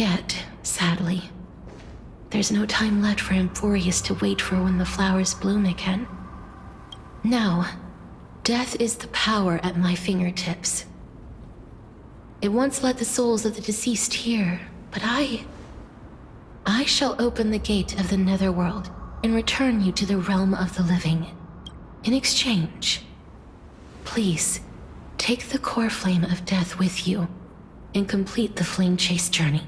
yet, sadly. There's no time left for Amphorius to wait for when the flowers bloom again. Now, death is the power at my fingertips. It once led the souls of the deceased here, but I shall open the gate of the netherworld and return you to the realm of the living. In exchange, please, take the core flame of death with you and complete the flame chase journey.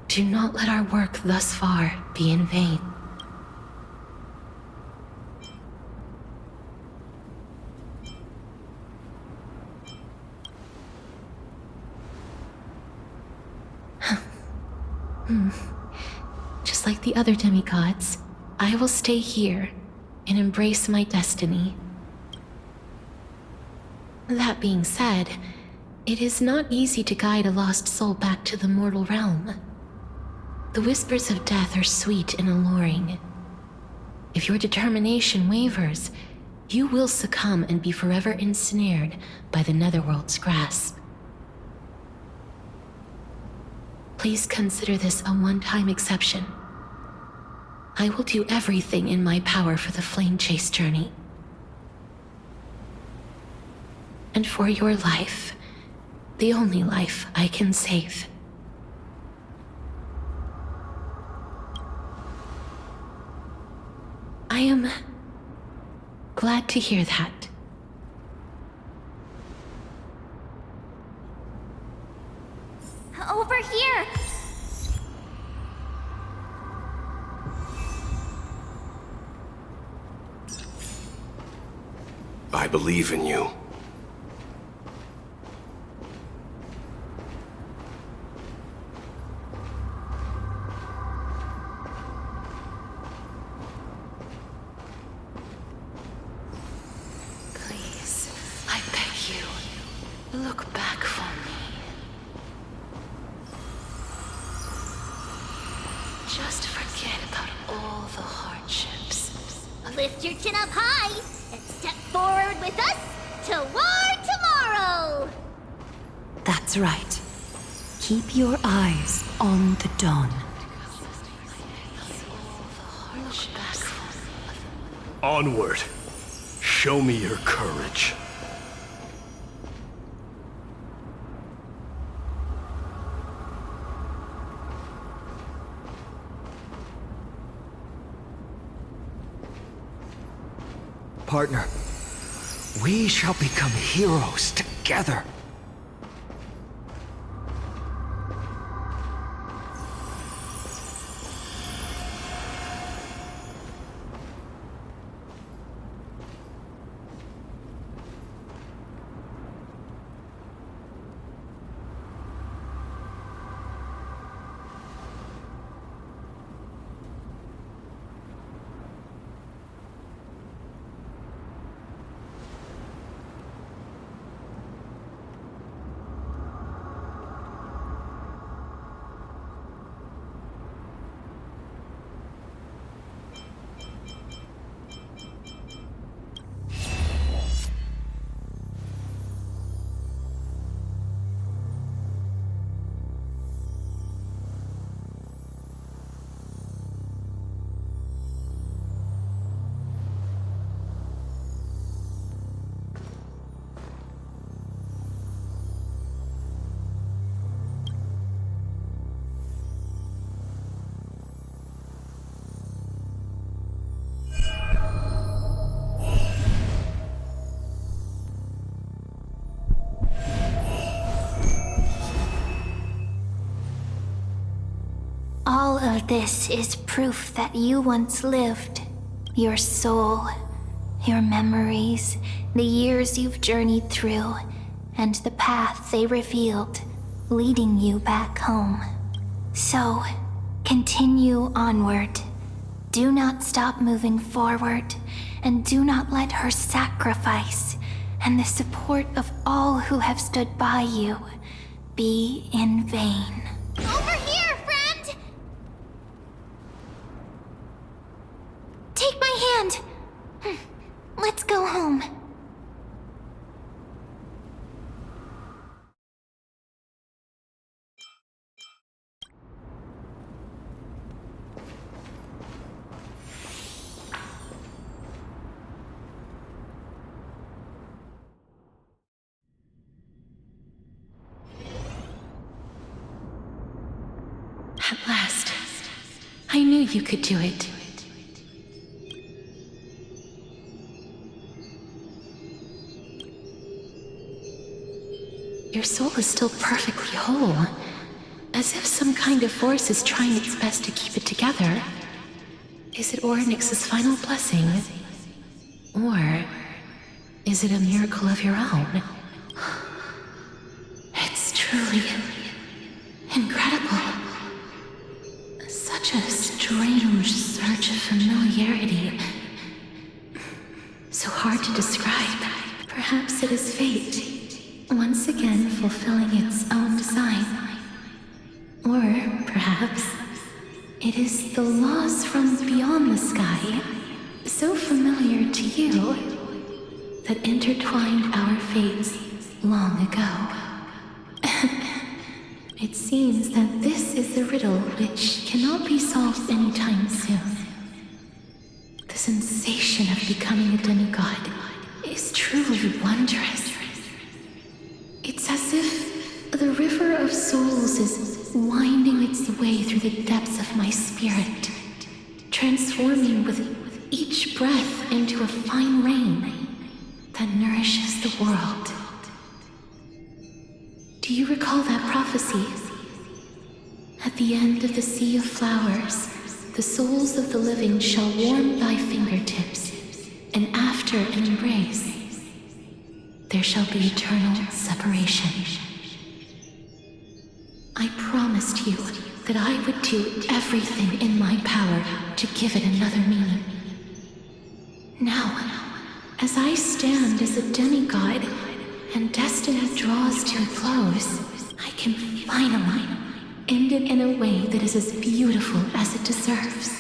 Do not let our work thus far be in vain. Just like the other demigods, I will stay here and embrace my destiny. That being said, it is not easy to guide a lost soul back to the mortal realm. The whispers of death are sweet and alluring. If your determination wavers, you will succumb and be forever ensnared by the netherworld's grasp. Please consider this a one-time exception. I will do everything in my power for the flame chase journey. And for your life, the only life I can save. I am glad to hear that. Over here! I believe in you. Please, I beg you, look back for me. Just forget about all the hardships. Lift your chin up high and step forward with us toward tomorrow! That's right. Keep your eyes on the dawn. Look back for me. Onward. Show me your courage. Partner, we shall become heroes together. All of this is proof that you once lived. Your soul, your memories, the years you've journeyed through, and the path they revealed, leading you back home. So, continue onward. Do not stop moving forward, and do not let her sacrifice and the support of all who have stood by you be in vain. Over here, friend! Take my hand. Let's go home. At last. I knew you could do it. Your soul is still perfectly whole, as if some kind of force is trying its best to keep it together. Is it Orynyx's final blessing? Or is it a miracle of your own? It's truly incredible. Such a strange surge of familiarity. So hard to describe. Perhaps it is fate, once again fulfilling its own design. Or perhaps it is the laws from beyond the sky, so familiar to you, that intertwined our fates long ago. It seems that this is a riddle which cannot be solved anytime soon. The sensation of becoming a demigod is truly wondrous. It's as if the river of souls is winding its way through the depths of my spirit, transforming with each breath into a fine rain that nourishes the world. Do you recall that prophecy? At the end of the sea of flowers, the souls of the living shall warm thy fingertips, and after an embrace, there shall be eternal separation. I promised you that I would do everything in my power to give it another meaning. Now, as I stand as a demigod and destiny draws to a close, I can finally end it in a way that is as beautiful as it deserves.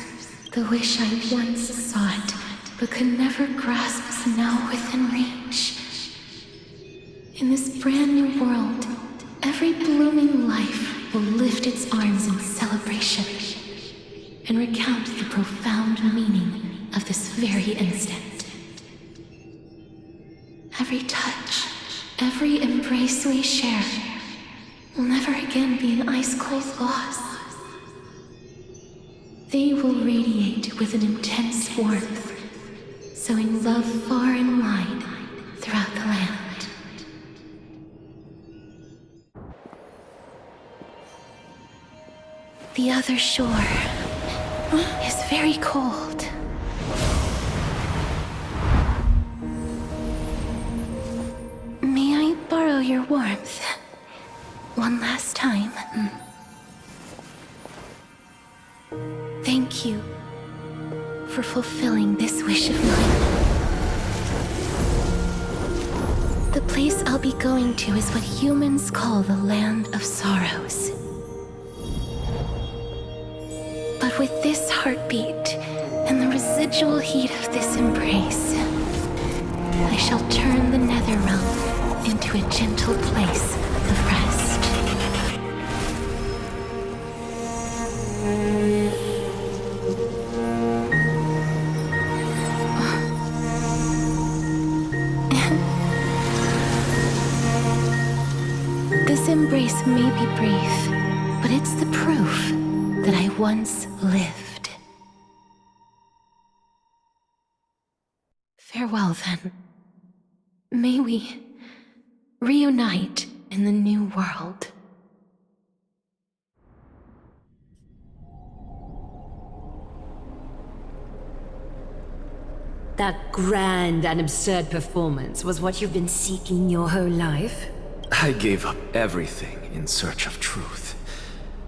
The wish I once sought, but could never grasp, is now within reach. In this brand new world, every blooming life will lift its arms in celebration and recount the profound meaning of this very instant. Every touch, every embrace we share will never again be an ice-cold loss. They will radiate with an intense warmth, sowing love far and wide throughout the land. The other shore is very cold. May I borrow your warmth? One last time. Thank you for fulfilling this wish of mine. The place I'll be going to is what humans call the Land of Sorrows. But with this heartbeat and the residual heat of this embrace, I shall turn the nether realm into a gentle place of rest. This embrace may be brief, but it's the proof that I once lived. Farewell, then. May we reunite in the new world. That grand and absurd performance was what you've been seeking your whole life? I gave up everything in search of truth.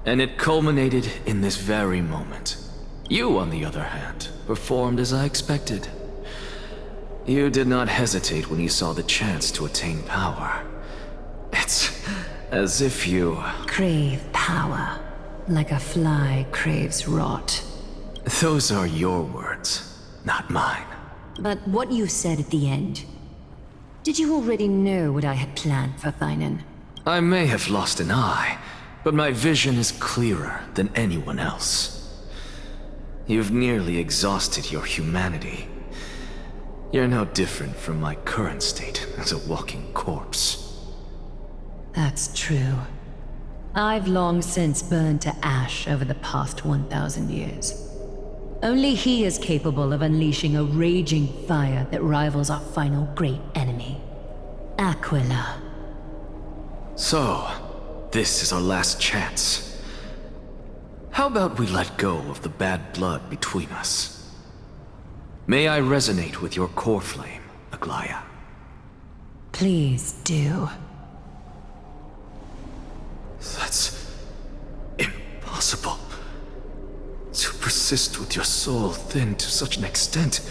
And it culminated in this very moment. You, on the other hand, performed as I expected. You did not hesitate when you saw the chance to attain power. It's as if you... Crave power, like a fly craves rot. Those are your words, not mine. But what you said at the end... Did you already know what I had planned for Thynan? I may have lost an eye, but my vision is clearer than anyone else. You've nearly exhausted your humanity. You're no different from my current state as a walking corpse. That's true. I've long since burned to ash over the past 1,000 years. Only he is capable of unleashing a raging fire that rivals our final great enemy, Aquila. So, this is our last chance. How about we let go of the bad blood between us? May I resonate with your core flame, Aglaya? Please do. That's impossible. To persist with your soul thinned to such an extent.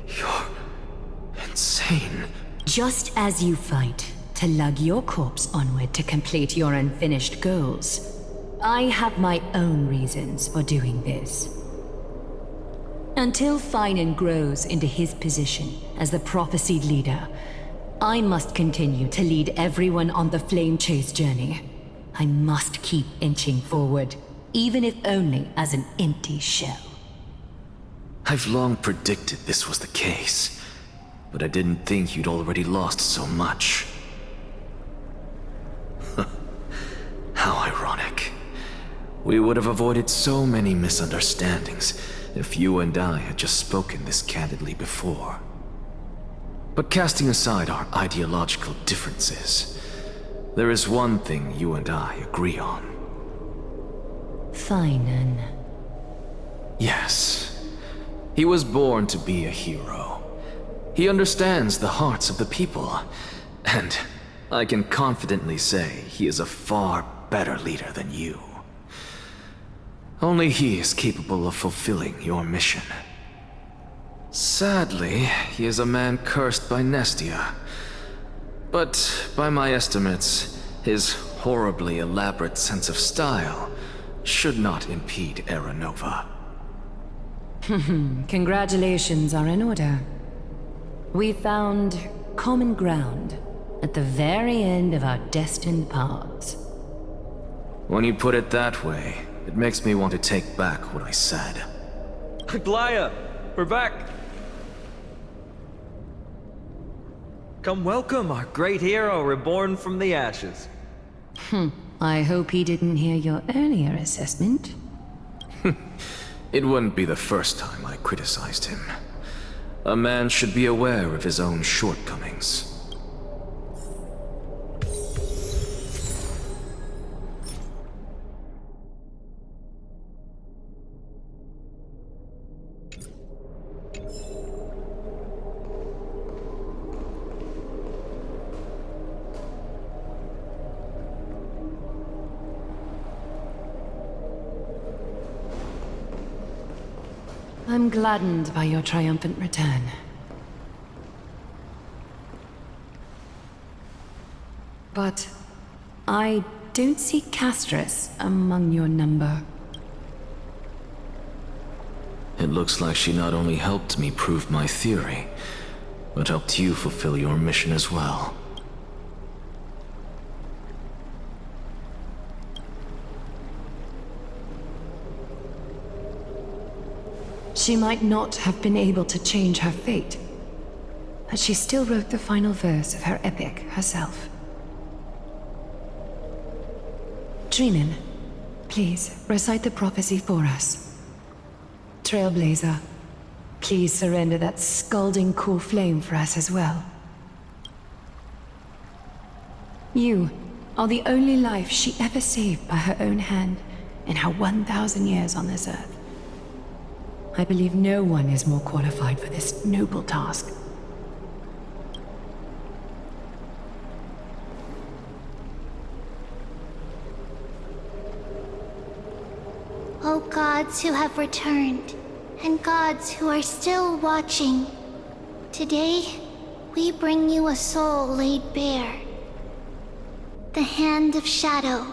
You're insane. Just as you fight to lug your corpse onward to complete your unfinished goals, I have my own reasons for doing this. Until Finan grows into his position as the prophesied leader, I must continue to lead everyone on the flame chase journey. I must keep inching forward, even if only as an empty shell. I've long predicted this was the case, but I didn't think you'd already lost so much. How ironic. We would have avoided so many misunderstandings if you and I had just spoken this candidly before. But casting aside our ideological differences, there is one thing you and I agree on. Finan. Yes. He was born to be a hero. He understands the hearts of the people, and I can confidently say he is a far better leader than you. Only he is capable of fulfilling your mission. Sadly, he is a man cursed by Nestia. But by my estimates, his horribly elaborate sense of style should not impede Era Nova. Congratulations are in order. We found common ground at the very end of our destined paths. When you put it that way, it makes me want to take back what I said. Aglaya, we're back. Come welcome our great hero reborn from the ashes. I hope he didn't hear your earlier assessment. It wouldn't be the first time I criticized him. A man should be aware of his own shortcomings. I'm gladdened by your triumphant return. But I don't see Castris among your number. It looks like she not only helped me prove my theory, but helped you fulfill your mission as well. She might not have been able to change her fate, but she still wrote the final verse of her epic herself. Dreamin, please recite the prophecy for us. Trailblazer, please surrender that scalding core flame for us as well. You are the only life she ever saved by her own hand in her 1,000 years on this earth. I believe no one is more qualified for this noble task. O gods who have returned, and gods who are still watching, today we bring you a soul laid bare. The Hand of Shadow,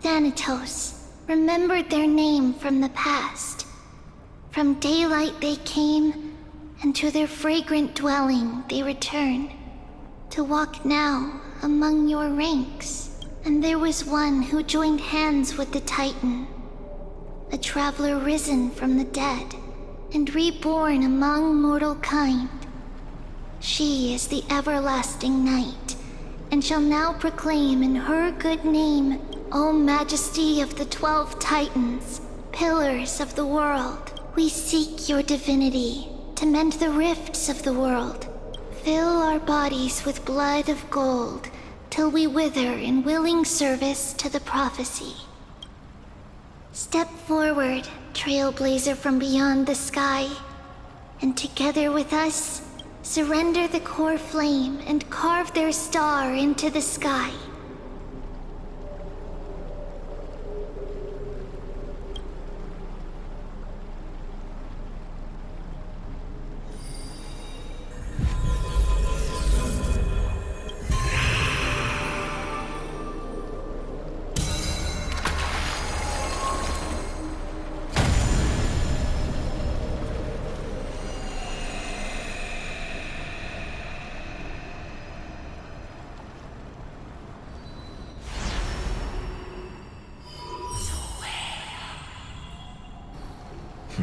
Thanatos, remembered their name from the past. From daylight they came, and to their fragrant dwelling they return, to walk now among your ranks. And there was one who joined hands with the Titan, a traveler risen from the dead, and reborn among mortal kind. She is the everlasting night, and shall now proclaim in her good name O majesty of the 12 titans, pillars of the world, we seek your divinity to mend the rifts of the world. Fill our bodies with blood of gold till we wither in willing service to the prophecy. Step forward, trailblazer from beyond the sky, and together with us, surrender the core flame and carve their star into the sky.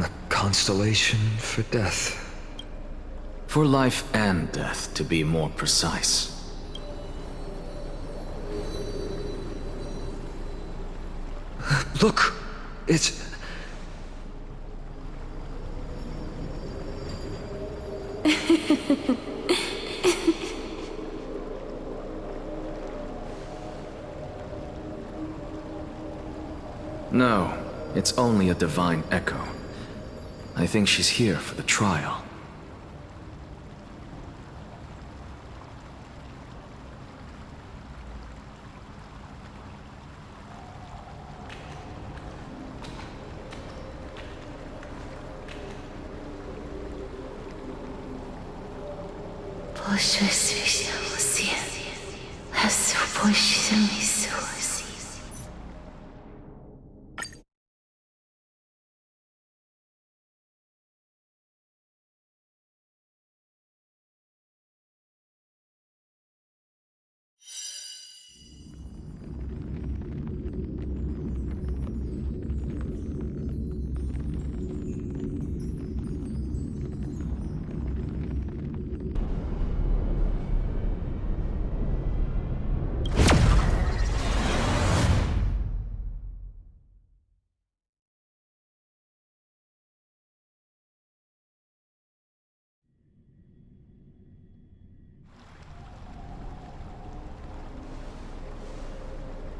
A constellation for death. For life and death, to be more precise. Look! It's... No, it's only a divine echo. I think she's here for the trial.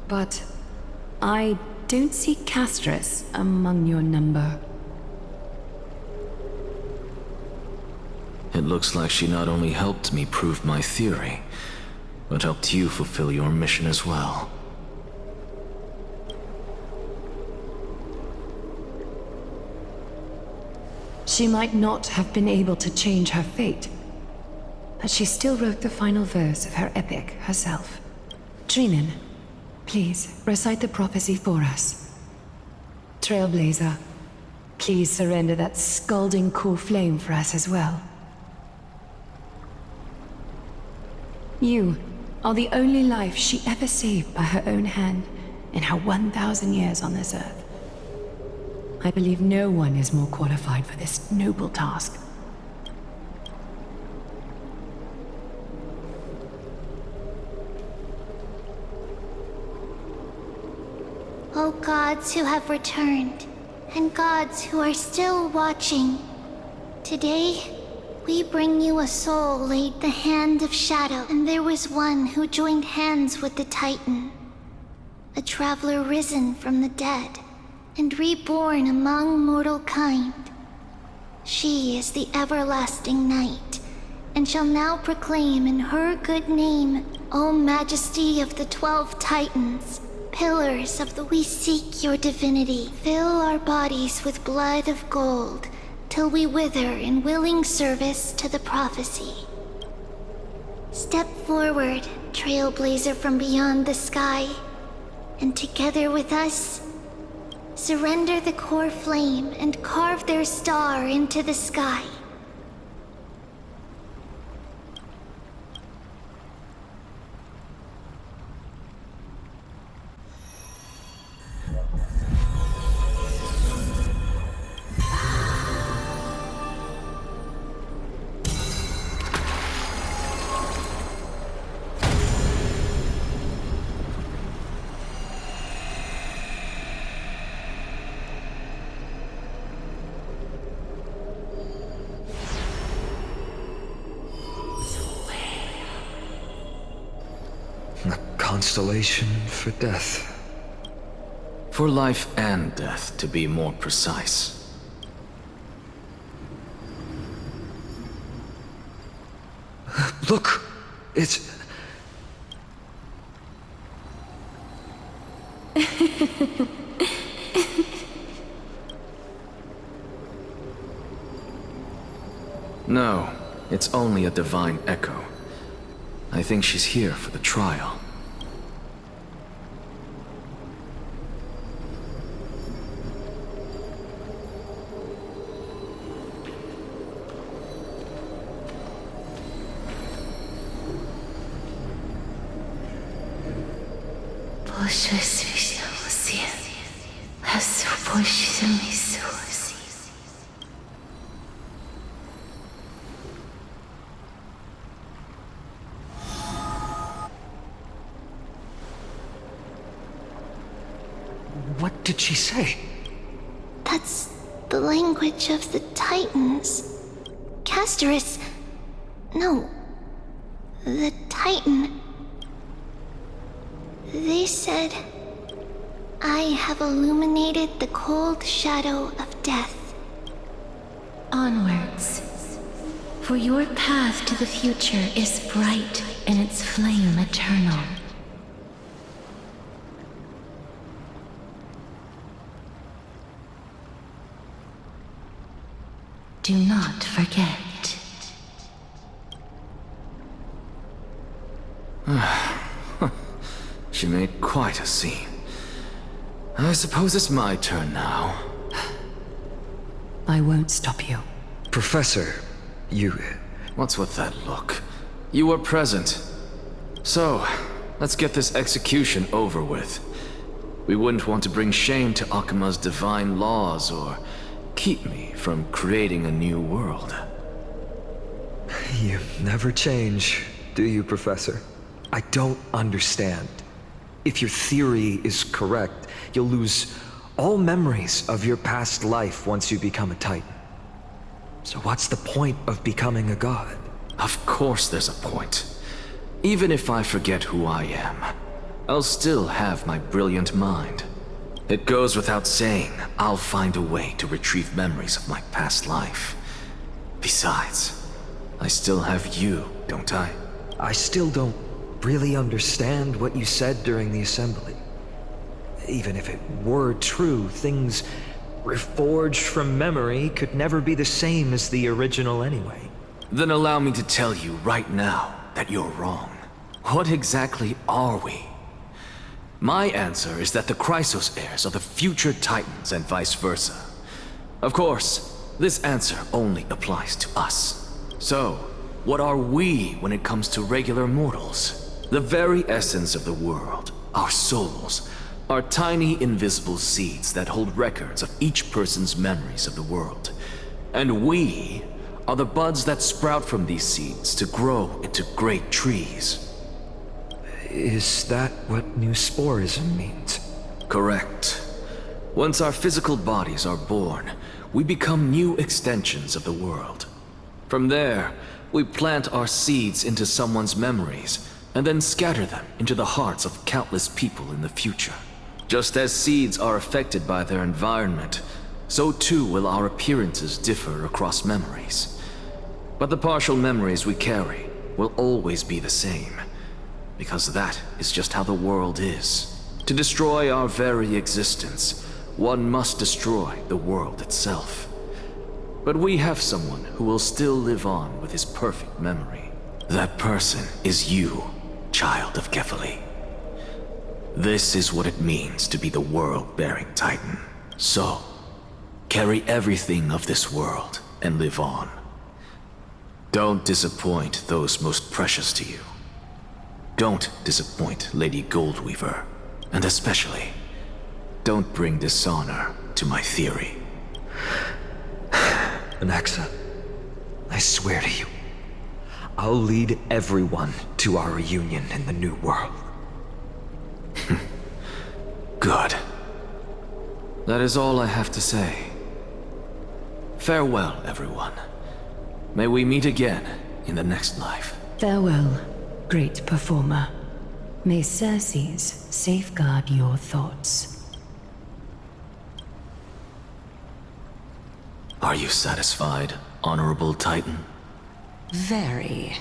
But I don't see Castris among your number. It looks like she not only helped me prove my theory, but helped you fulfill your mission as well. She might not have been able to change her fate, but she still wrote the final verse of her epic herself. Trinan, please recite the prophecy for us. Trailblazer, please surrender that scalding core flame for us as well. You are the only life she ever saved by her own hand in her 1,000 years on this earth. I believe no one is more qualified for this noble task. O gods who have returned, and gods who are still watching, today we bring you a soul laid the hand of shadow, and there was one who joined hands with the Titan, a traveler risen from the dead and reborn among mortal kind. She is the everlasting night, and shall now proclaim in her good name, O majesty of the 12 titans, pillars of the... We seek your divinity. Fill our bodies with blood of gold till we wither in willing service to the prophecy. Step forward, trailblazer from beyond the sky, and together with us, surrender the core flame and carve their star into the sky. constellation for death. For life and death, to be more precise. Look! It's... No, it's only a divine echo. I think she's here for the trial. What did she say? That's the language of the Titans. Castorus. No. The Titan. They said, I have illuminated the cold shadow of death. Onwards. For your path to the future is bright and its flame eternal. Do not forget. She made quite a scene. I suppose it's my turn now. I won't stop you. Professor, you... What's with that look? You were present. So, let's get this execution over with. We wouldn't want to bring shame to Akima's divine laws or keep me from creating a new world. You never change, do you, Professor? I don't understand. If your theory is correct, you'll lose all memories of your past life once you become a Titan. So what's the point of becoming a god? Of course there's a point. Even if I forget who I am, I'll still have my brilliant mind. It goes without saying, I'll find a way to retrieve memories of my past life. Besides, I still have you, don't I? I still don't really understand what you said during the assembly. Even if it were true, things reforged from memory could never be the same as the original anyway. Then allow me to tell you right now that you're wrong. What exactly are we? My answer is that the Chrysos heirs are the future Titans and vice versa. Of course, this answer only applies to us. So, what are we when it comes to regular mortals? The very essence of the world, our souls, are tiny invisible seeds that hold records of each person's memories of the world. And we are the buds that sprout from these seeds to grow into great trees. Is that what new sporism means? Correct. Once our physical bodies are born, we become new extensions of the world. From there, we plant our seeds into someone's memories, and then scatter them into the hearts of countless people in the future. Just as seeds are affected by their environment, so too will our appearances differ across memories. But the partial memories we carry will always be the same, because that is just how the world is. To destroy our very existence, one must destroy the world itself. But we have someone who will still live on with his perfect memory. That person is you, child of Kefali. This is what it means to be the world-bearing Titan. So, carry everything of this world and live on. Don't disappoint those most precious to you. Don't disappoint Lady Goldweaver. And especially, don't bring dishonor to my theory. Anaxa, I swear to you, I'll lead everyone to our reunion in the new world. Good. That is all I have to say. Farewell, everyone. May we meet again in the next life. Farewell, great performer. May Circes safeguard your thoughts. Are you satisfied, Honorable Titan? Very.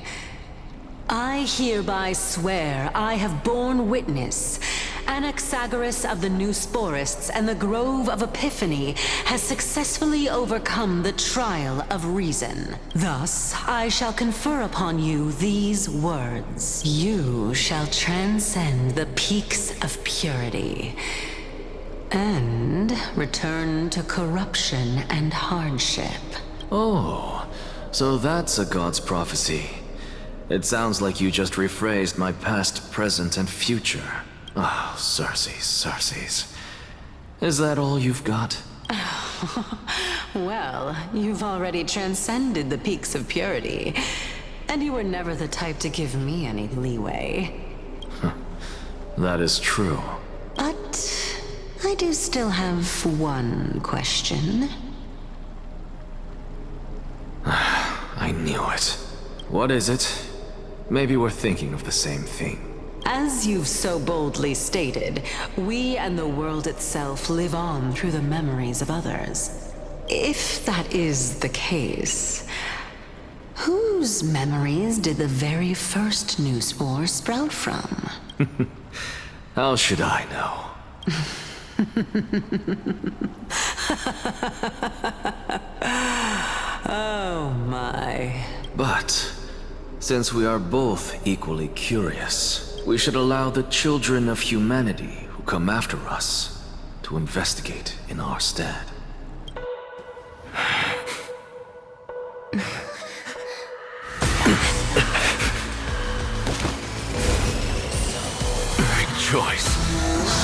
I hereby swear I have borne witness. Anaxagoras of the Newsporists and the Grove of Epiphany has successfully overcome the trial of reason. Thus, I shall confer upon you these words. You shall transcend the peaks of purity and return to corruption and hardship. Oh, so that's a god's prophecy. It sounds like you just rephrased my past, present, and future. Oh, Circes. Is that all you've got? Well, you've already transcended the peaks of purity, and you were never the type to give me any leeway. That is true. But I do still have one question. I knew it. What is it? Maybe we're thinking of the same thing. As you've so boldly stated, we and the world itself live on through the memories of others. If that is the case, whose memories did the very first new spore sprout from? How should I know? Oh my. But since we are both equally curious, we should allow the children of humanity who come after us to investigate in our stead. Rejoice,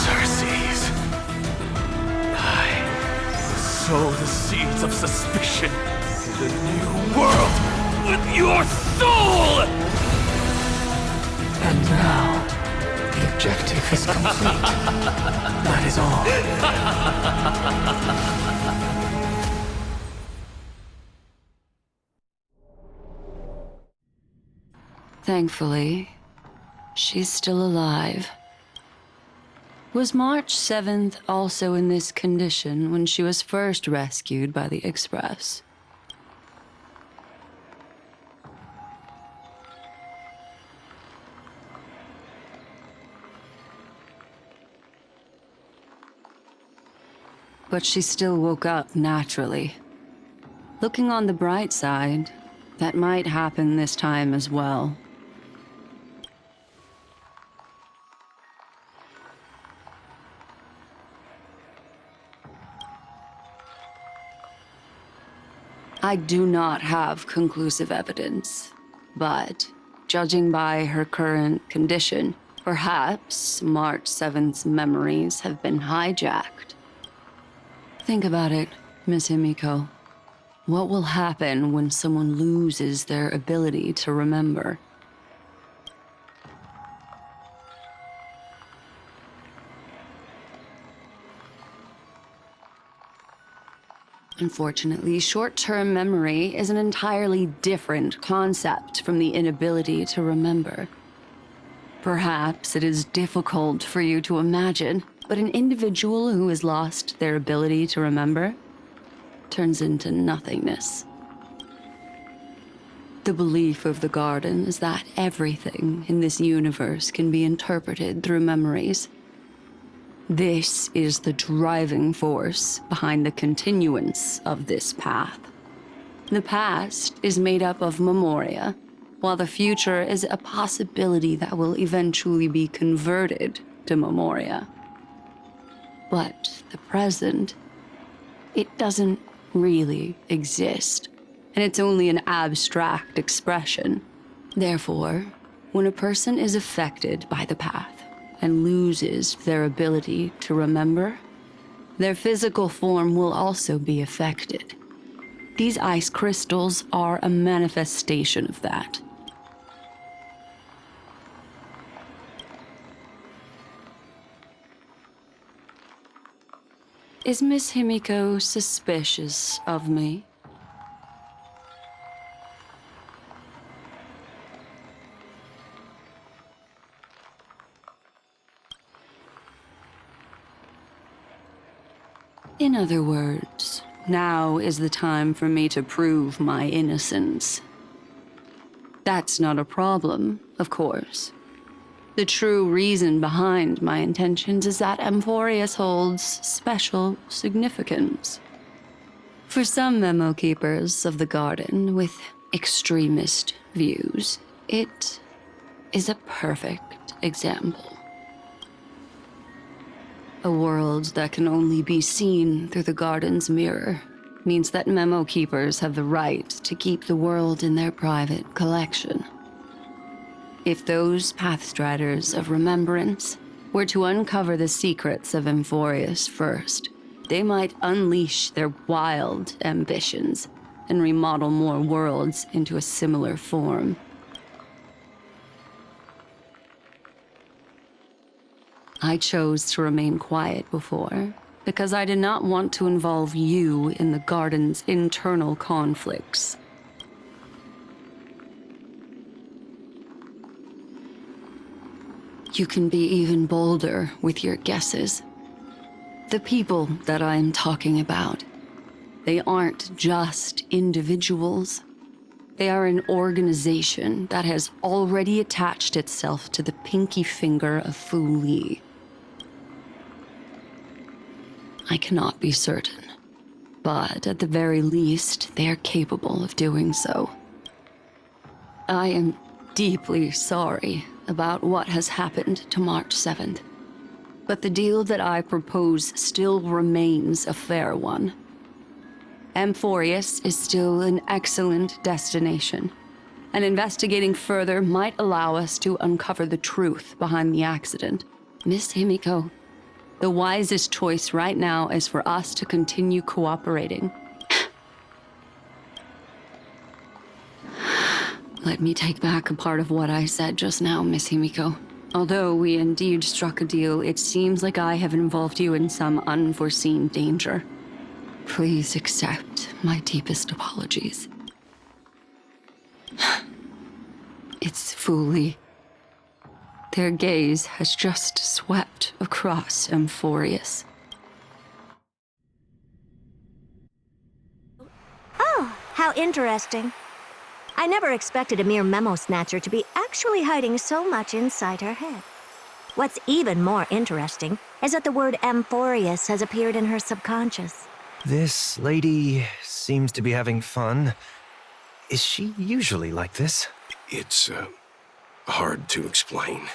Circes. I sow the seeds of suspicion in the new world with your soul! And now, the objective is complete. That is all. Thankfully, she's still alive. Was March 7th also in this condition when she was first rescued by the Express? But she still woke up naturally. Looking on the bright side, that might happen this time as well. I do not have conclusive evidence, but judging by her current condition, perhaps March 7th's memories have been hijacked. Think about it, Miss Himiko. What will happen when someone loses their ability to remember? Unfortunately, short-term memory is an entirely different concept from the inability to remember. Perhaps it is difficult for you to imagine, but an individual who has lost their ability to remember turns into nothingness. The belief of the Garden is that everything in this universe can be interpreted through memories. This is the driving force behind the continuance of this path. The past is made up of memoria, while the future is a possibility that will eventually be converted to memoria. But the present, it doesn't really exist, and it's only an abstract expression. Therefore, when a person is affected by the path and loses their ability to remember, their physical form will also be affected. These ice crystals are a manifestation of that. Is Miss Himiko suspicious of me? In other words, now is the time for me to prove my innocence. That's not a problem, of course. The true reason behind my intentions is that Amphorius holds special significance. For some memo keepers of the Garden with extremist views, it is a perfect example. A world that can only be seen through the Garden's mirror means that memo keepers have the right to keep the world in their private collection. If those Pathstriders of Remembrance were to uncover the secrets of Amphorius first, they might unleash their wild ambitions and remodel more worlds into a similar form. I chose to remain quiet before, because I did not want to involve you in the Garden's internal conflicts. You can be even bolder with your guesses. The people that I am talking about, they aren't just individuals. They are an organization that has already attached itself to the pinky finger of Fu Li. I cannot be certain, but at the very least, they are capable of doing so. I am deeply sorry about what has happened to March 7th, but the deal that I propose still remains a fair one. Amphorius is still an excellent destination, and investigating further might allow us to uncover the truth behind the accident. Miss Himiko, the wisest choice right now is for us to continue cooperating. Let me take back a part of what I said just now, Miss Himiko. Although we indeed struck a deal, it seems like I have involved you in some unforeseen danger. Please accept my deepest apologies. It's Fu Li. Their gaze has just swept across Amphorius. Oh, how interesting. I never expected a mere memo snatcher to be actually hiding so much inside her head. What's even more interesting is that the word Amphorius has appeared in her subconscious. This lady seems to be having fun. Is she usually like this? It's hard to explain.